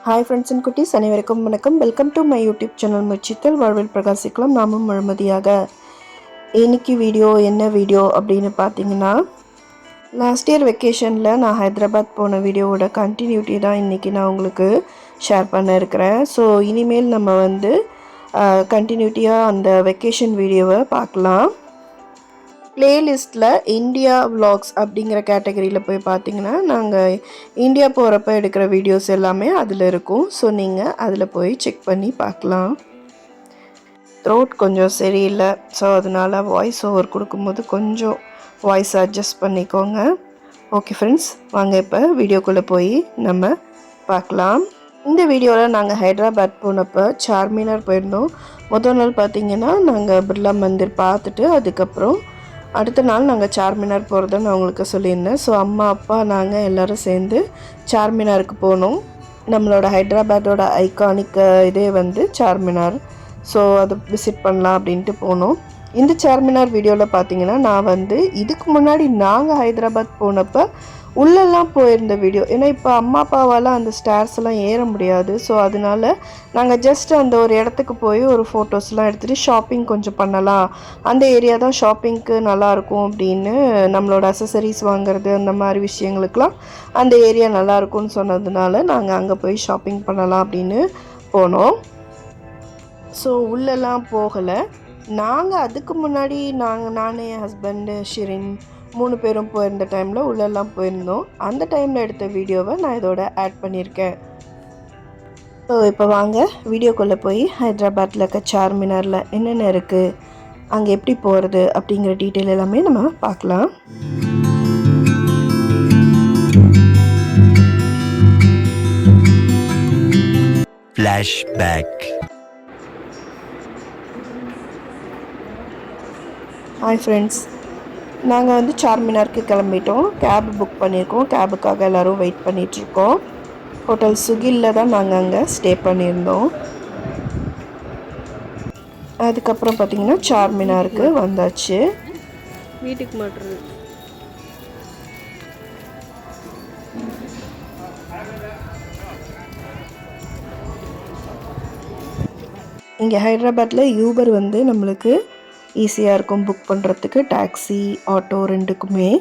Hi friends and குட்டீஸ், அனைவருக்கும் வணக்கம். Welcome to my YouTube channel முச்சித்தல் வாழ்வில் பிரகாசிக்கலாம் நாமும் முழுமதியாக. இன்னைக்கு வீடியோ என்ன வீடியோ அப்படின்னு பார்த்தீங்கன்னா, லாஸ்ட் இயர் வெக்கேஷனில் நான் ஹைதராபாத் போன வீடியோவோட கண்டினியூட்டி தான் இன்றைக்கி நான் உங்களுக்கு ஷேர் பண்ண இருக்கிறேன். ஸோ இனிமேல் நம்ம வந்து கண்டினியூட்டியாக அந்த வெக்கேஷன் வீடியோவை பார்க்கலாம். ப்ளேலிஸ்ட்டில் இந்தியா விலாக்ஸ் அப்படிங்கிற கேட்டகரியில் போய் பார்த்தீங்கன்னா, நாங்கள் இந்தியா போகிறப்ப எடுக்கிற வீடியோஸ் எல்லாமே அதில் இருக்கும். ஸோ நீங்கள் அதில் போய் செக் பண்ணி பார்க்கலாம். த்ரோட் கொஞ்சம் சரியில்லை, ஸோ அதனால் வாய்ஸ் ஓவர் கொடுக்கும்போது கொஞ்சம் வாய்ஸ் அட்ஜஸ்ட் பண்ணிக்கோங்க. ஓகே ஃப்ரெண்ட்ஸ், வாங்க இப்போ வீடியோக்குள்ளே போய் நம்ம பார்க்கலாம். இந்த வீடியோவில் நாங்கள் ஹைதராபாத் போனப்போ சார்மினார் போயிருந்தோம். முதல் நாள் பார்த்திங்கன்னா நாங்கள் பிர்லா மந்திர் பார்த்துட்டு அதுக்கப்புறம் அடுத்த நாள் நாங்கள் சார்மினார் போகிறத நான் உங்களுக்கு சொல்லியிருந்தேன். ஸோ அம்மா அப்பா நாங்கள் எல்லோரும் சேர்ந்து சார்மினாருக்கு போனோம். நம்மளோட ஹைதராபாத்தோட ஐகானிக் இதே வந்து சார்மினார். ஸோ அதை விசிட் பண்ணலாம் அப்படின்ட்டு போனோம். இந்த சார்மினார் வீடியோவில் பார்த்தீங்கன்னா நான் வந்து இதுக்கு முன்னாடி நாங்கள் ஹைதராபாத் போனப்போ உள்ளெல்லாம் போயிருந்த வீடியோ. ஏன்னா இப்போ அம்மா அப்பாவால் அந்த ஸ்டேர்ஸ் எல்லாம் ஏற முடியாது. ஸோ அதனால நாங்கள் ஜஸ்ட் அந்த ஒரு இடத்துக்கு போய் ஒரு ஃபோட்டோஸ்லாம் எடுத்துகிட்டு ஷாப்பிங் கொஞ்சம் பண்ணலாம், அந்த ஏரியா தான் ஷாப்பிங்க்கு நல்லாயிருக்கும் அப்படின்னு, நம்மளோட அசசரிஸ் வாங்குறது அந்த மாதிரி விஷயங்களுக்கெலாம் அந்த ஏரியா நல்லாயிருக்கும்னு சொன்னதுனால நாங்கள் அங்கே போய் ஷாப்பிங் பண்ணலாம் அப்படின்னு போனோம். ஸோ உள்ளெல்லாம் போகலை. நாங்கள் அதுக்கு முன்னாடி நான் என் ஹஸ்பண்டு ஷிரின் 3 பேரும் போயிருந்த டைமில் உள்ளெல்லாம் போயிருந்தோம். அந்த டைமில் எடுத்த வீடியோவை நான் இதோட ஆட் பண்ணியிருக்கேன். ஸோ இப்போ வாங்க வீடியோக்குள்ளே போய் ஹைதராபாத்தில் இருக்க சார்மினாரில் என்னென்ன இருக்குது, அங்கே எப்படி போகிறது அப்படிங்கிற டீட்டெயில் எல்லாமே நம்ம பார்க்கலாம். ஃப்ளாஷ்பேக். ஹாய் ஃப்ரெண்ட்ஸ், நாங்கள் வந்து சார்மினாருக்கு கிளம்பிட்டோம். கேப் புக் பண்ணியிருக்கோம். கேபுக்காக எல்லோரும் வெயிட் பண்ணிகிட்ருக்கோம். ஹோட்டல் சுகிலில் தான் நாங்கள் அங்கே ஸ்டே பண்ணியிருந்தோம். அதுக்கப்புறம் பார்த்திங்கன்னா சார்மினாருக்கு வந்தாச்சு. வீட்டுக்கு மாட்டுறது இங்கே ஹைதராபாத்தில் யூபர் வந்து நம்மளுக்கு ஈஸியாக இருக்கும் புக் பண்ணுறதுக்கு, டாக்ஸி ஆட்டோ ரெண்டுக்குமே.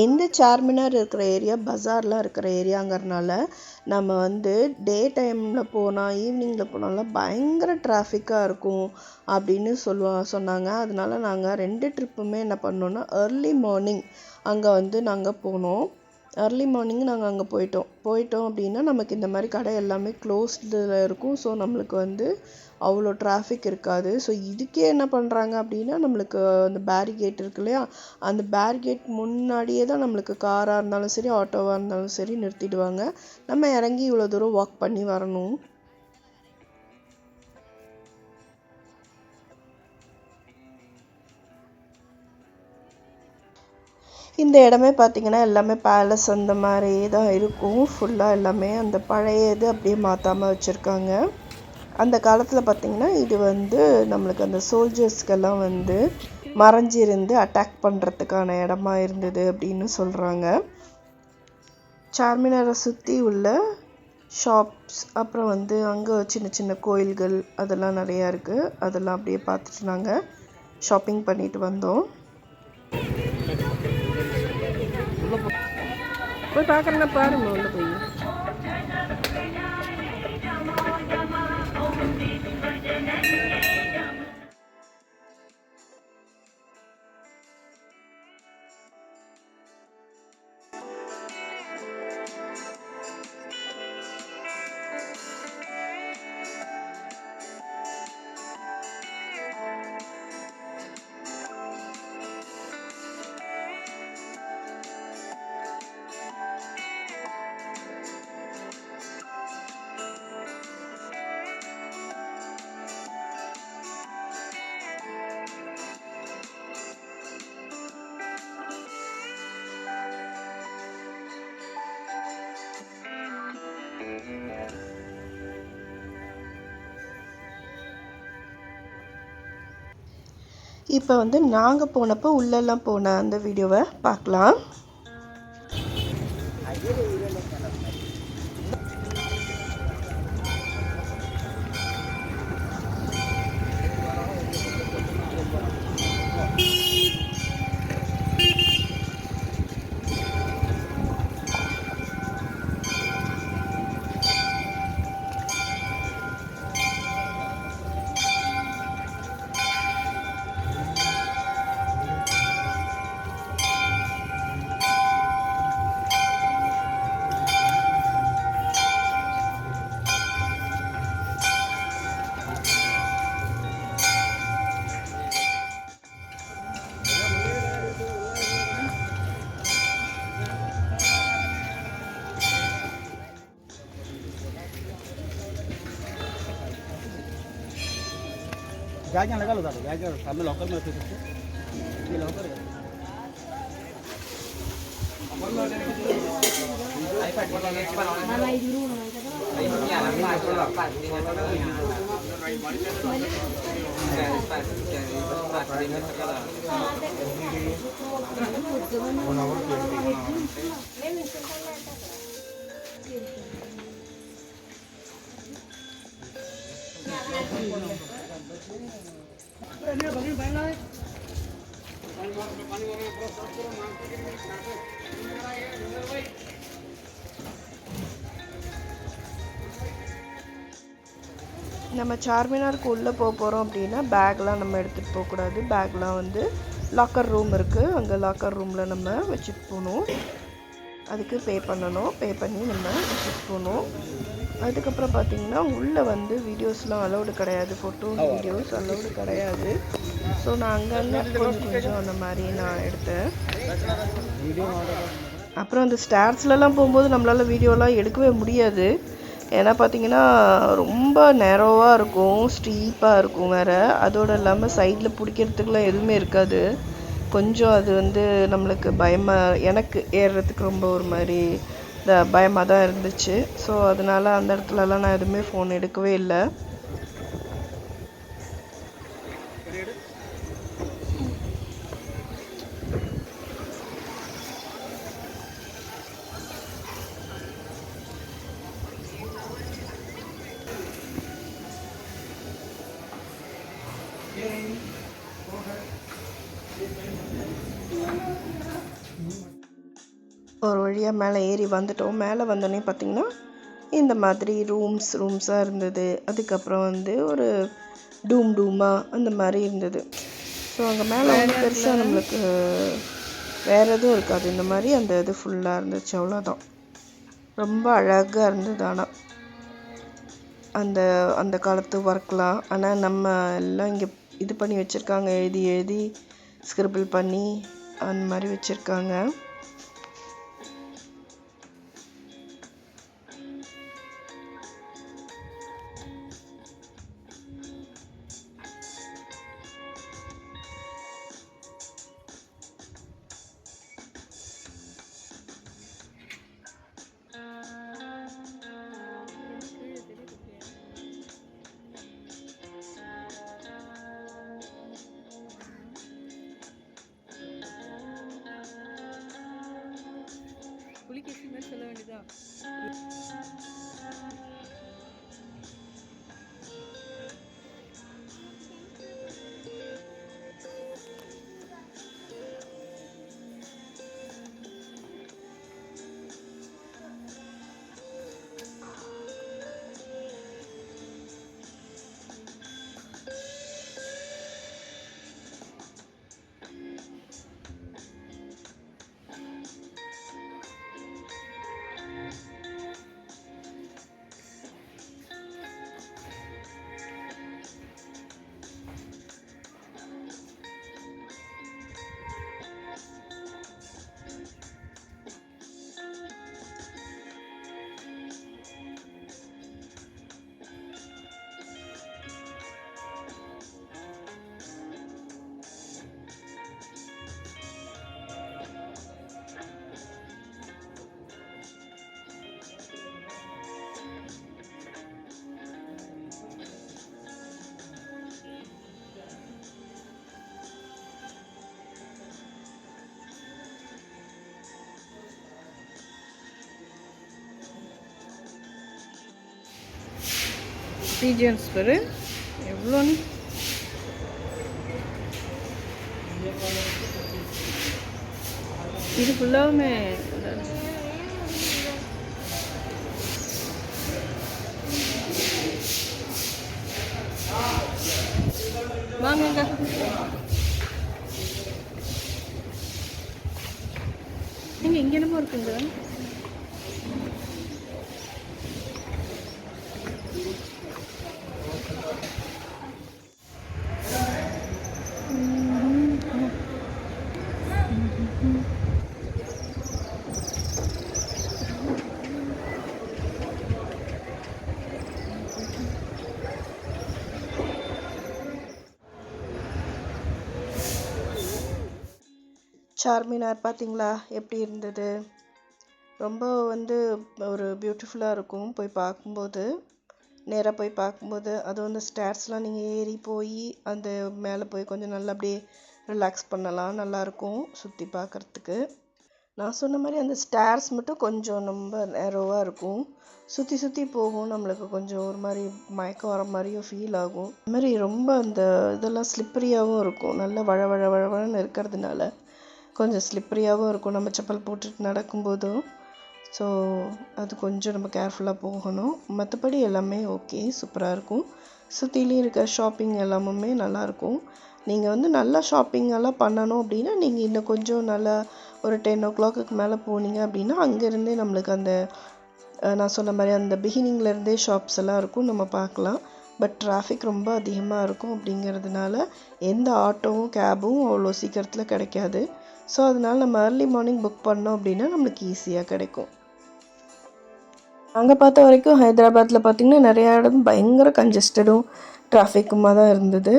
இந்த சார்மினார் இருக்கிற ஏரியா பஜார்லாம் இருக்கிற ஏரியாங்கிறதுனால நம்ம வந்து டே டைமில் போனால் ஈவினிங்கில் போனாலும் பயங்கர டிராஃபிக்காக இருக்கும் அப்படின்னு சொன்னாங்க. அதனால நாங்கள் 2 ட்ரிப்புமே என்ன பண்ணோன்னா ஏர்லி மார்னிங் அங்கே வந்து நாங்கள் போனோம். ஏர்லி மார்னிங் நாங்கள் அங்கே போயிட்டோம் அப்படின்னா நமக்கு இந்த மாதிரி கடை எல்லாமே க்ளோஸ்டில் இருக்கும். ஸோ நம்மளுக்கு வந்து அவ்வளோ டிராஃபிக் இருக்காது. ஸோ இதுக்கே என்ன பண்ணுறாங்க அப்படின்னா, நம்மளுக்கு அந்த பேரிகேட் இருக்கு இல்லையா, அந்த பேரிகேட் முன்னாடியே தான் நம்மளுக்கு காராக இருந்தாலும் சரி ஆட்டோவாக இருந்தாலும் சரி நிறுத்திடுவாங்க. நம்ம இறங்கி இவ்வளோ தூரம் வாக் பண்ணி வரணும். இந்த இடமே பார்த்திங்கன்னா எல்லாமே பேலஸ் அந்த மாதிரி தான் இருக்கும். ஃபுல்லாக எல்லாமே அந்த பழைய இது அப்படியே மாற்றாமல் வச்சுருக்காங்க. அந்த காலத்தில் பார்த்திங்கன்னா இது வந்து நம்மளுக்கு அந்த சோல்ஜர்ஸ்க்கெல்லாம் வந்து மறைஞ்சிருந்து அட்டாக் பண்ணுறதுக்கான இடமா இருந்தது அப்படின்னு சொல்கிறாங்க. சார்மினாரை சுற்றி உள்ள ஷாப்ஸ், அப்புறம் வந்து அங்கே சின்ன சின்ன கோயில்கள் அதெல்லாம் நிறையா இருக்குது. அதெல்லாம் அப்படியே பார்த்துட்டு நாங்கள் ஷாப்பிங் பண்ணிட்டு வந்தோம். போய் பார்க்குறேன்னா பாருங்க உள்ள போய். இப்போ வந்து நாங்கள் போனப்போ உள்ளெல்லாம் போன அந்த வீடியோவை பார்க்கலாம். क्या लगा लो दादा क्या सामने लॉकर में रख सकते ये लॉकर है நம்ம சார்மினாருக்கு உள்ளே போகிறோம் அப்படின்னா பேக்லாம் நம்ம எடுத்துகிட்டு போகக்கூடாது. பேக்லாம் வந்து லாக்கர் ரூம் இருக்குது, அங்கே லாக்கர் ரூமில் நம்ம வச்சுட்டு போகணும். அதுக்கு பே பண்ணணும். பே பண்ணி நம்ம வச்சுட்டு போகணும். அதுக்கப்புறம் பார்த்திங்கன்னா உள்ளே வந்து வீடியோஸ்லாம் அலௌடு கிடையாது, ஃபோட்டோ வீடியோஸ் அலௌடு கிடையாது. ஸோ நான் அங்கங்கே கொஞ்சம் அந்த மாதிரி நான் எடுத்தேன். அப்புறம் அந்த ஸ்டேர்ஸ்லலாம் போகும்போது நம்மளால் வீடியோலாம் எடுக்கவே முடியாது. ஏன்னா பார்த்திங்கன்னா ரொம்ப நேரோவாக இருக்கும், ஸ்டீப்பாக இருக்கும் வேறு. அதோடு இல்லாமல் சைடில் பிடிக்கிறதுக்குலாம் எதுவுமே இருக்காது. கொஞ்சம் அது வந்து நம்மளுக்கு பயமாக, எனக்கு ஏறுறதுக்கு ரொம்ப ஒரு மாதிரி பயமாக தான் இருந்துச்சு. ஸோ அதனால் அந்த இடத்துலலாம் நான் எதுவுமே ஃபோன் எடுக்கவே இல்லை. ஒரு வழியாக மேலே ஏறி வந்துட்டோம். மேலே வந்தோடனே பார்த்திங்கன்னா இந்த மாதிரி ரூம்ஸாக இருந்தது. அதுக்கப்புறம் வந்து ஒரு டூமாக அந்த மாதிரி இருந்தது. ஸோ அங்கே மேலே வந்து பெருசாக நம்மளுக்கு வேறு எதுவும் இருக்காது. இந்த மாதிரி அந்த இது ஃபுல்லாக இருந்துச்சு, அவ்வளோதான். ரொம்ப அழகாக இருந்தது. ஆனால் அந்த காலத்து ஒர்க்லாம், ஆனால் நம்ம எல்லாம் இங்கே இது பண்ணி வச்சுருக்காங்க, எழுதி ஸ்கிரிபிள் பண்ணி அந்த மாதிரி வச்சுருக்காங்க. டெடிகேஷன் மாதிரி சொல்ல வேண்டியதா. பீஜியன்ஸ் பாரு எவ்வளோன்னு. இது ஃபுல்லாகவுமே வாங்க. நீங்கள் இங்கே என்னமோ இருக்குங்க. சார்மினார் பார்த்தீங்களா எப்படி இருந்தது? ரொம்ப ஒரு பியூட்டிஃபுல்லாக இருக்கும் போய் பார்க்கும்போது, நேராக போய் பார்க்கும்போது. அதுவும் அந்த ஸ்டேர்ஸ்லாம் நீங்கள் ஏறி போய் அந்த மேலே போய் கொஞ்சம் நல்லா அப்படியே ரிலாக்ஸ் பண்ணலாம், நல்லாயிருக்கும் சுற்றி பார்க்குறதுக்கு. நான் சொன்ன மாதிரி அந்த ஸ்டேர்ஸ் மட்டும் கொஞ்சம் ரொம்ப நேரோவாக இருக்கும், சுற்றி சுற்றி போகும், நம்மளுக்கு கொஞ்சம் ஒரு மாதிரி மயக்கம் வர மாதிரியும் ஃபீல் ஆகும். அது மாதிரி ரொம்ப அந்த இதெல்லாம் ஸ்லிப்பரியாகவும் இருக்கும், நல்லா வழவழன்னு இருக்கிறதுனால கொஞ்சம் ஸ்லிப்பரியாகவும் இருக்கும் நம்ம செப்பல் போட்டுட்டு நடக்கும்போதும். ஸோ அது கொஞ்சம் நம்ம கேர்ஃபுல்லாக போகணும். மற்றபடி எல்லாமே ஓகே, சூப்பராக இருக்கும். சுற்றிலையும் இருக்க ஷாப்பிங் எல்லாமுமே நல்லாயிருக்கும். நீங்கள் நல்லா ஷாப்பிங் எல்லாம் பண்ணணும் அப்படின்னா நீங்கள் இன்னும் கொஞ்சம் நல்லா ஒரு 10 o'clock மேலே போனீங்க அப்படின்னா அங்கேருந்தே நம்மளுக்கு அந்த நான் சொன்ன மாதிரி அந்த பிகினிங்லேருந்தே ஷாப்ஸ் எல்லாம் இருக்கும், நம்ம பார்க்கலாம். பட் டிராஃபிக் ரொம்ப அதிகமாக இருக்கும் அப்படிங்கிறதுனால எந்த ஆட்டோவும் கேபும் அவ்வளோ சீக்கிரத்தில் கிடைக்காது. ஸோ அதனால் நம்ம ஏர்லி மார்னிங் புக் பண்ணோம் அப்படின்னா நம்மளுக்கு ஈஸியாக கிடைக்கும். அங்கே பார்த்த வரைக்கும் ஹைதராபாத்தில் பார்த்திங்கன்னா நிறையா இடம் பயங்கர கன்ஜஸ்டடும் டிராஃபிக்குமாக தான் இருந்தது.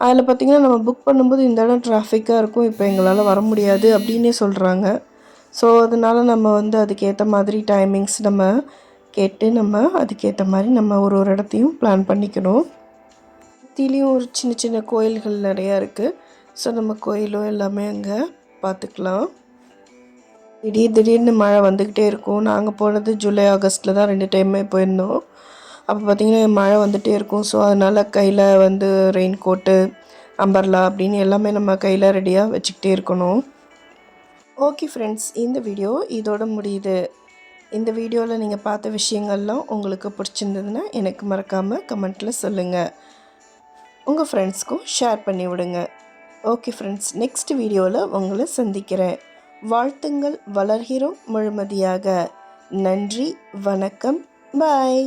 அதில் பார்த்திங்கன்னா நம்ம புக் பண்ணும்போது இந்த இடம் டிராஃபிக்காக இருக்கும், இப்போ எங்களால் வர முடியாது அப்படின்னே சொல்கிறாங்க. ஸோ அதனால் நம்ம அதுக்கேற்ற மாதிரி டைமிங்ஸ் நம்ம கேட்டு நம்ம அதுக்கேற்ற மாதிரி நம்ம ஒரு இடத்தையும் பிளான் பண்ணிக்கணும். சுற்றிலையும் ஒரு சின்ன சின்ன கோயில்கள் நிறையா இருக்குது. ஸோ நம்ம கோயிலும் எல்லாமே அங்கே பார்த்துக்கலாம். திடீர்னு மழை வந்துக்கிட்டே இருக்கும். நாங்கள் போனது ஜூலை ஆகஸ்ட்டில் தான் 2 டைமே போயிருந்தோம். அப்போ பார்த்திங்கன்னா மழை வந்துகிட்டே இருக்கும். ஸோ அதனால் கையில் ரெயின் கோட்டு, அம்பர்லா அப்படின்னு எல்லாமே நம்ம கையில் ரெடியாக வச்சுக்கிட்டே இருக்கணும். ஓகே ஃப்ரெண்ட்ஸ், இந்த வீடியோ இதோட முடியுது. இந்த வீடியோவில் நீங்கள் பார்த்த விஷயங்கள்லாம் உங்களுக்கு பிடிச்சிருந்ததுன்னா எனக்கு மறக்காமல் கமெண்ட்டில் சொல்லுங்கள். உங்கள் ஃப்ரெண்ட்ஸ்க்கும் ஷேர் பண்ணி விடுங்க. ஓகே ஃப்ரெண்ட்ஸ், நெக்ஸ்ட் வீடியோவில் உங்களை சந்திக்கிறேன். வாழ்த்துங்கள், வளர்கிறோம் முழுமதியாக. நன்றி, வணக்கம், பாய்.